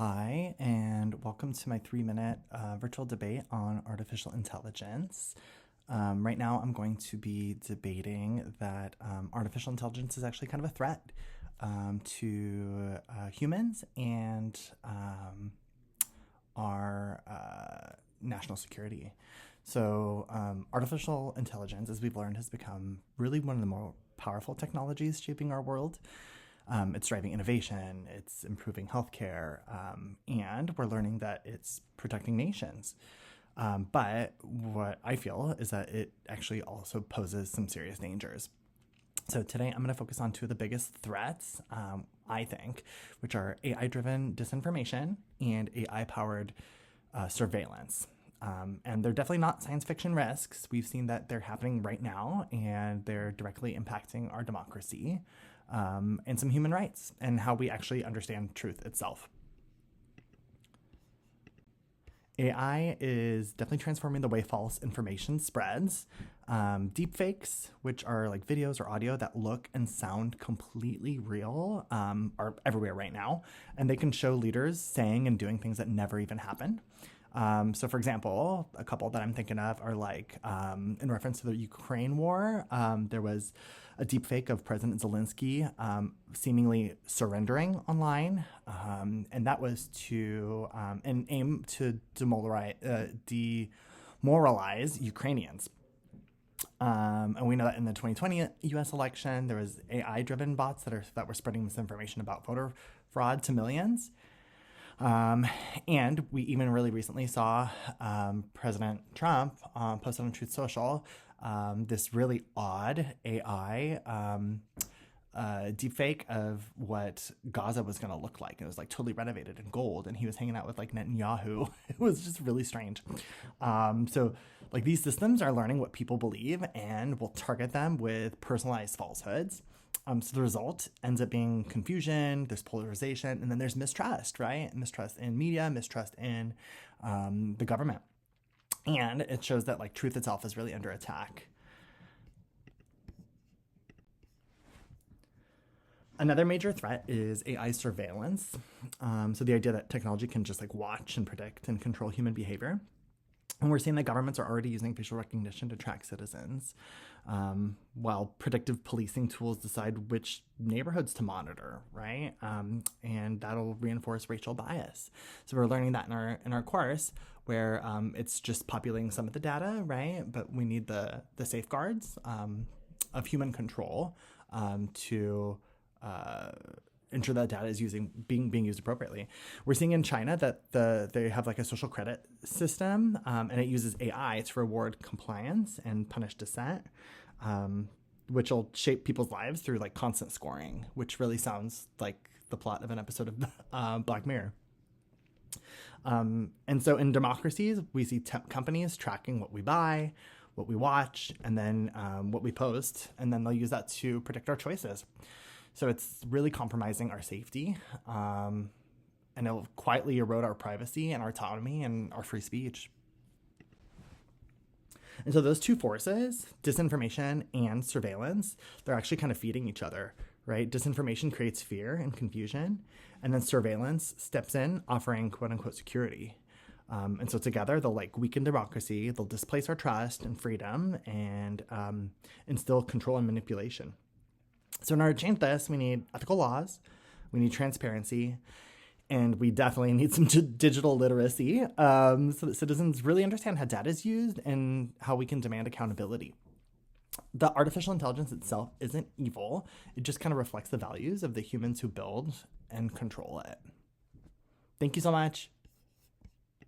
Hi, and welcome to my 3-minute virtual debate on artificial intelligence. Right now, I'm going to be debating that artificial intelligence is actually kind of a threat to humans and our national security. So, artificial intelligence, as we've learned, has become really one of the more powerful technologies shaping our world. It's driving innovation, it's improving healthcare, and we're learning that it's protecting nations. But what I feel is that it actually also poses some serious dangers. So today I'm going to focus on two of the biggest threats, I think, which are AI-driven disinformation and AI-powered surveillance. And they're definitely not science fiction risks. We've seen that they're happening right now, and they're directly impacting our democracy and some human rights and how we actually understand truth itself. AI is definitely transforming the way false information spreads. Deepfakes, which are like videos or audio that look and sound completely real, are everywhere right now. And they can show leaders saying and doing things that never even happened. So, for example, a couple that I'm thinking of are like in reference to the Ukraine war, there was a deepfake of President Zelensky seemingly surrendering online, and that was to an aim to demoralize Ukrainians. And we know that in the 2020 U.S. election, there was AI-driven bots that were spreading misinformation about voter fraud to millions. And we even really recently saw President Trump posted on Truth Social this really odd AI deepfake of what Gaza was going to look like. It was like totally renovated in gold, and he was hanging out with like Netanyahu. It was just really strange. So like these systems are learning what people believe and will target them with personalized falsehoods. So the result ends up being confusion, there's polarization, and then there's mistrust, right? Mistrust in media, mistrust in the government. And it shows that like truth itself is really under attack. Another major threat is AI surveillance. So the idea that technology can just like watch and predict and control human behavior. And we're seeing that governments are already using facial recognition to track citizens, while predictive policing tools decide which neighborhoods to monitor, right? And that'll reinforce racial bias. So we're learning that in our course, where it's just populating some of the data, right? But we need the safeguards of human control to ensure that data is being used appropriately. We're seeing in China that they have like a social credit system, and it uses AI to reward compliance and punish dissent, which will shape people's lives through like constant scoring, which really sounds like the plot of an episode of Black Mirror. And so in democracies, we see companies tracking what we buy, what we watch, and then what we post, and then they'll use that to predict our choices. So it's really compromising our safety, and it'll quietly erode our privacy and our autonomy and our free speech. And so those two forces, disinformation and surveillance, they're actually kind of feeding each other, right? Disinformation creates fear and confusion, and then surveillance steps in, offering quote unquote security. And so together they'll like weaken democracy, they'll displace our trust and freedom, and instill control and manipulation. So in order to change this, we need ethical laws, we need transparency, and we definitely need some digital literacy so that citizens really understand how data is used and how we can demand accountability. The artificial intelligence itself isn't evil. It just kind of reflects the values of the humans who build and control it. Thank you so much.